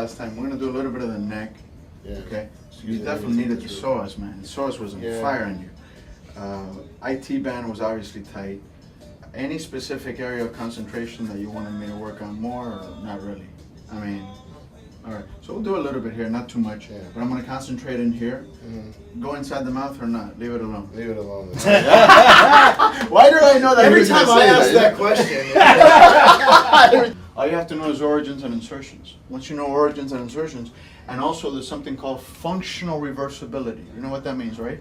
last time. We're gonna do a little bit of the neck. Yeah. Okay. So you definitely needed the psoas, man. The psoas was on fire on you. IT band was obviously tight. Any specific area of concentration that you wanted me to work on more, or not really? I mean, all right. So we'll do a little bit here, not too much. Yeah. But I'm gonna concentrate in here. Go inside the mouth or not? Leave it alone. Leave it alone. Why do I know that? Every time I ask that question. All you have to know is origins and insertions. Once you know origins and insertions, and also there's something called functional reversibility. You know what that means, right?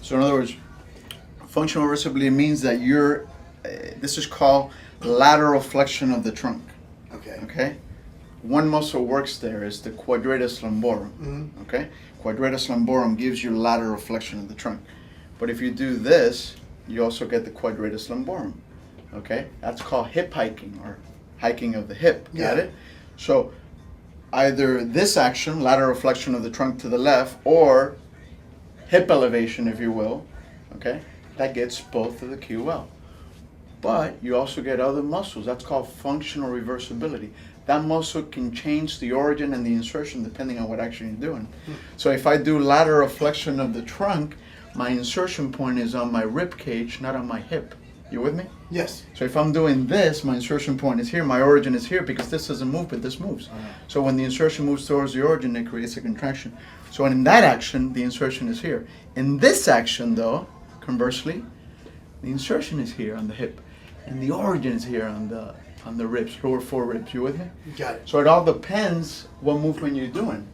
So in other words, functional reversibility means that this is called lateral flexion of the trunk. Okay. Okay? One muscle works there is the quadratus lumborum. Okay? Quadratus lumborum gives you lateral flexion of the trunk. But if you do this, you also get the quadratus lumborum. Okay? That's called hip hiking, or hiking of the hip. Got it? So either this action, lateral flexion of the trunk to the left, or hip elevation, if you will, okay, that gets both of the QL. But you also get other muscles. That's called functional reversibility. That muscle can change the origin and the insertion depending on what action you're doing. So if I do lateral flexion of the trunk, my insertion point is on my rib cage, not on my hip. You with me? Yes. So if I'm doing this, my insertion point is here, my origin is here, because this doesn't move, but this moves. So when the insertion moves towards the origin, it creates a contraction. So in that action, the insertion is here. In this action, though, conversely, the insertion is here on the hip, and the origin is here on the ribs, lower four ribs. You with me? Got it. So it all depends what movement you're doing.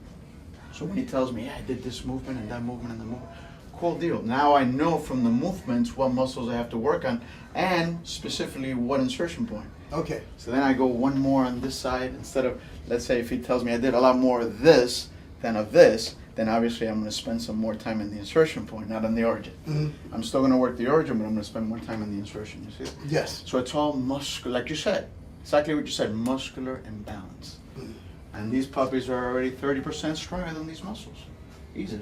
So when he tells me, yeah, I did this movement and that movement and the movement, cool deal. Now I know from the movements what muscles I have to work on, and specifically what insertion point. Okay. So then I go one more on this side instead of, let's say if he tells me I did a lot more of this than of this, then obviously I'm going to spend some more time in the insertion point, not on the origin. I'm still going to work the origin, but I'm going to spend more time in the insertion, you see? Yes. So it's all muscular, like you said, exactly what you said, muscular imbalance. And these puppies are already 30% stronger than these muscles. Easy.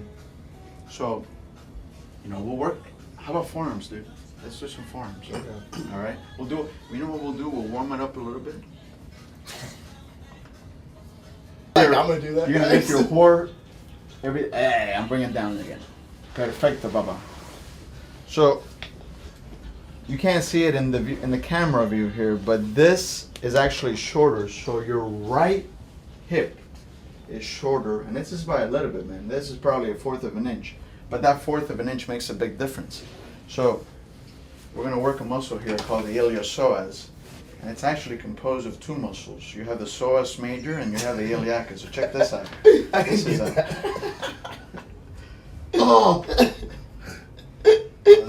So, we'll work. How about forearms, dude? Let's do some forearms. Okay. All right. We'll do. You know what we'll do? We'll warm it up a little bit. I'm gonna do that. You're gonna make your whore. Hey, I'm bringing it down again. Perfecto, baba. So you can't see it in the camera view here, but this is actually shorter. So your right hip is shorter, and this is by a little bit, man. This is probably 1/4 of an inch. But that 1/4 of an inch makes a big difference. So we're going to work a muscle here called the iliopsoas, and it's actually composed of two muscles. You have the psoas major and you have the iliacus. So check this out. This is Oh.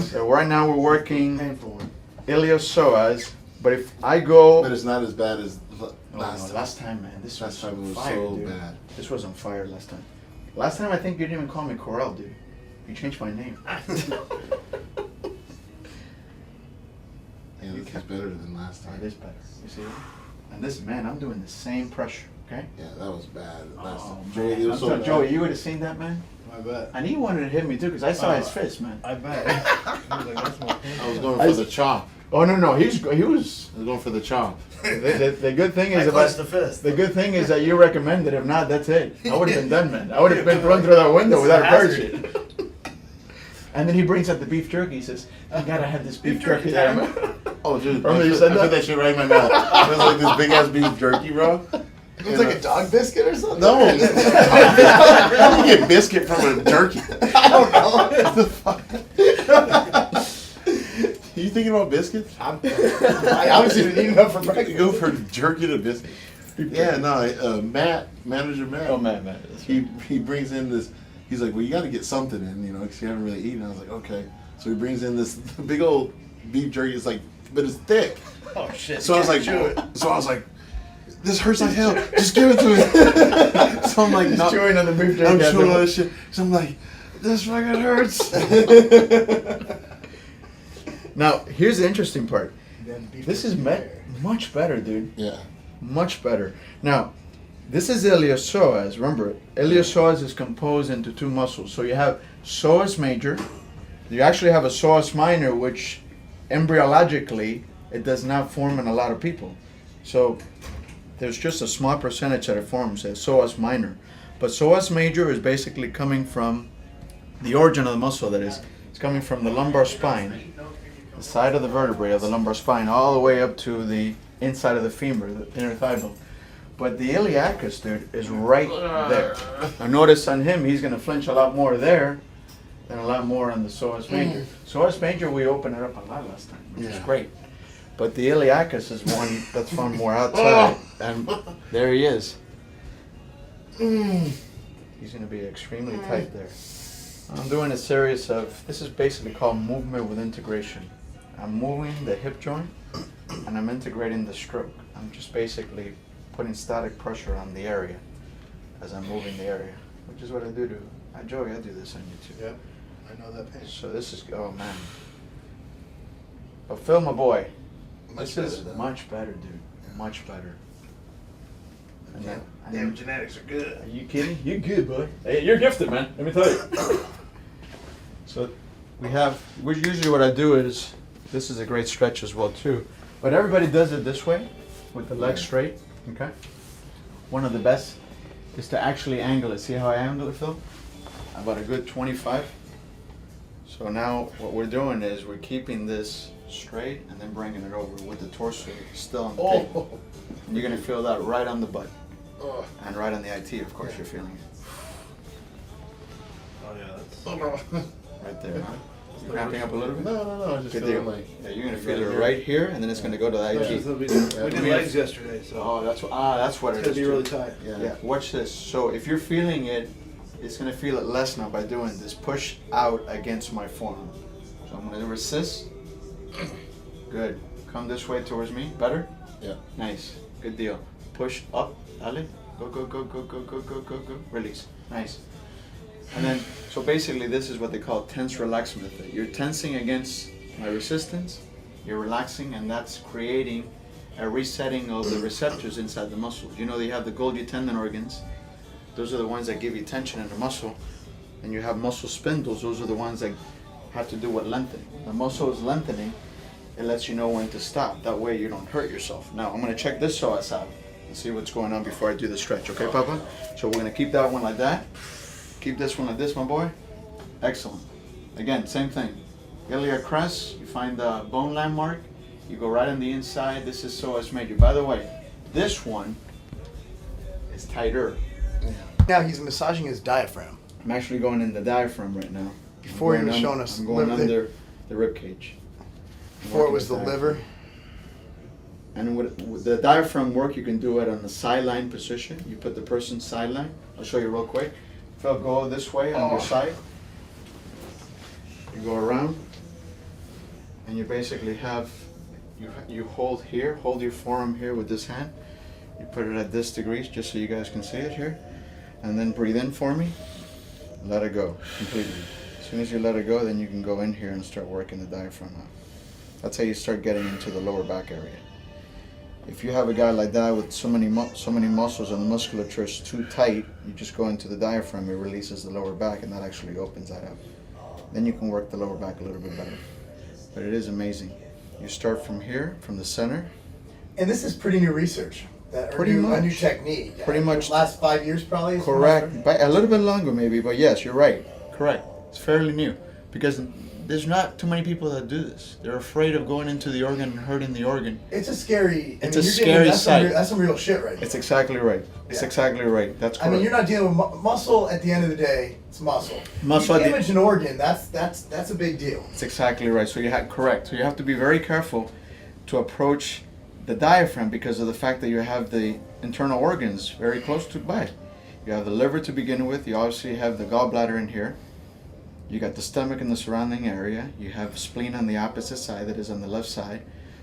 So right now we're working iliopsoas, but if I go... But it's not as bad as last time, man. This last was time it was fire, so dude. bad. This was on fire last time. Last time I think you didn't even call me Corel, dude. You changed my name. Yeah, this is better than last time. It is better. You see? And this, man, I'm doing the same pressure, okay? Yeah, that was bad last time. Man. Joey, it was so bad. Joey, you would have seen that, man? I bet. And he wanted to hit me too, because I saw his fist, man. I bet. I was like, that's my I was going for the chop. Oh no, he was. I was going for the chop. The good thing is, I clenched the fist. the good thing is that you recommended. If not, that's it. I would have been done, man. I would have been thrown through that window without a parachute. And then he brings out the beef jerky. He says, "You gotta have this beef jerky there, man." Oh, dude. Remember you I said put that? that shit right in my mouth. It was like this big ass beef jerky, bro. It's like a dog biscuit or something? No. How do you get biscuit from a jerky? I don't know. What the fuck? You thinking about biscuits? I obviously didn't eat enough for You breakfast. go for jerky to biscuit. Yeah, no, manager Matt. Oh man. He brings in this. He's like, well, you got to get something in, because you haven't really eaten. I was like, okay. So he brings in this big old beef jerky. It's like, but it's thick. Oh shit. So I was like, this hurts like hell. Just give it to me. So I'm like, He's no, chewing on the beef jerky. I'm chewing on this shit. So I'm like, this fucking hurts. Now, here's the interesting part. This is much better, dude. Yeah. Much better. Now, this is iliopsoas. Remember, iliopsoas is composed into two muscles. So you have psoas major. You actually have a psoas minor, which embryologically it does not form in a lot of people. So there's just a small percentage that it forms as psoas minor. But psoas major is basically coming from the origin of the muscle, that is. It's coming from the lumbar spine, the side of the vertebrae of the lumbar spine, all the way up to the inside of the femur, the inner thigh bone. But the iliacus, dude, is right there. Now notice on him, he's going to flinch a lot more there than a lot more on the psoas major. Psoas major, we opened it up a lot last time, which is great. But the iliacus is one that's found more outside, and there he is. He's going to be extremely tight there. I'm doing a series of, this is basically called movement with integration. I'm moving the hip joint, and I'm integrating the stroke. I'm just basically putting static pressure on the area as I'm moving the area, which is what I do Joey, I do this on YouTube. Yep, I know that pain. So this is, oh man. But Phil, my boy, Much this is better, though. much better, dude. Much better. And then, Damn, genetics are good. are you kidding? You're good, boy. Hey, you're gifted, man. Let me tell you. So usually what I do is, this is a great stretch as well too, but everybody does it this way, with the legs straight, okay? One of the best is to actually angle it. See how I angle it, Phil? About a good 25. So now what we're doing is we're keeping this straight and then bringing it over with the torso still on the table. And you're gonna feel that right on the butt. And right on the IT, of course, you're feeling it. Oh yeah, that's. Right there, huh? You cramping up a little bit? No, I just Good feel deal. like. Yeah, you're gonna feel it right here, and then it's gonna go to the IT. We did legs yesterday, so Oh, that's what it's it is. gonna be too. really tight. Yeah, watch this. So if you're feeling it, it's gonna feel it less now by doing this. Push out against my forearm. So I'm gonna resist. Good. Come this way towards me. Better? Yeah. Nice. Good deal. Push up. Dale. Go, go, go, go, go, go, go, go, go. Release. Nice. And then, so basically this is what they call tense relax method. You're tensing against my resistance, you're relaxing, and that's creating a resetting of the receptors inside the muscle. You know, you have the Golgi tendon organs. Those are the ones that give you tension in the muscle. And you have muscle spindles. Those are the ones that have to do with lengthening. The muscle is lengthening. It lets you know when to stop. That way you don't hurt yourself. Now, I'm going to check this psoas out and see what's going on before I do the stretch. Okay, Papa? So we're going to keep that one like that. Keep this one like this, my boy. Excellent. Again, same thing. Iliac crest, you find the bone landmark. You go right on the inside. This is psoas major. By the way, this one is tighter. Now he's massaging his diaphragm. I'm actually going in the diaphragm right now. Before he was showing us I'm going liver- under the rib cage. Before it was the liver. And with the diaphragm work, you can do it on the sideline position. You put the person's sideline. I'll show you real quick. Phil, go this way on your side. You go around, and you basically have, you hold here, hold your forearm here with this hand. You put it at this degree, just so you guys can see it here. And then breathe in for me. Let it go completely. As soon as you let it go, then you can go in here and start working the diaphragm out. That's how you start getting into the lower back area. If you have a guy like that with so many muscles and the musculature is too tight, you just go into the diaphragm, it releases the lower back, and that actually opens that up. Then you can work the lower back a little bit better. But it is amazing. You start from here, from the center. And this is pretty new research. Pretty A much. new technique. Pretty much. Last 5 years probably. is Correct. But a little bit longer maybe, but yes, you're right. Correct. It's fairly new. Because there's not too many people that do this. They're afraid of going into the organ and hurting the organ. It's a scary. It's a scary sight. That's some real shit right there. It's exactly right. It's Yeah. exactly right. That's correct. I mean, you're not dealing with muscle. At the end of the day, it's muscle. Muscle You at the- damage an organ. That's a big deal. That's exactly right. So you have correct. So you have to be very careful to approach the diaphragm because of the fact that you have the internal organs very close to by. You have the liver to begin with. You obviously have the gallbladder in here. You got the stomach in the surrounding area. You have spleen on the opposite side, that is on the left side.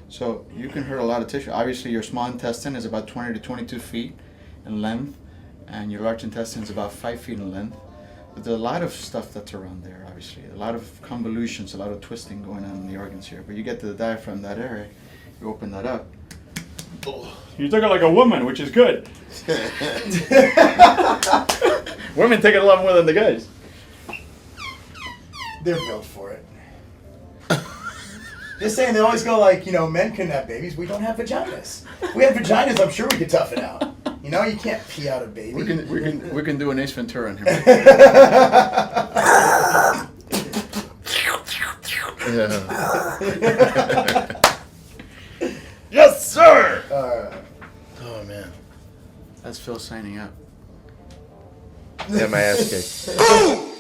So you can hurt a lot of tissue. Obviously, your small intestine is about 20 to 22 feet in length, and your large intestine is about 5 feet in length. But there's a lot of stuff that's around there, obviously. A lot of convolutions, a lot of twisting going on in the organs here. But you get to the diaphragm, that area, you open that up. You took it like a woman, which is good. Women take it a lot more than the guys. They're built for it. Just saying, they always go like, men couldn't have babies. We don't have vaginas. If we had vaginas, I'm sure we could tough it out. You can't pee out a baby. We can do an Ace Ventura on him. Yes, sir. Oh man. That's Phil signing up. Got my ass kicked.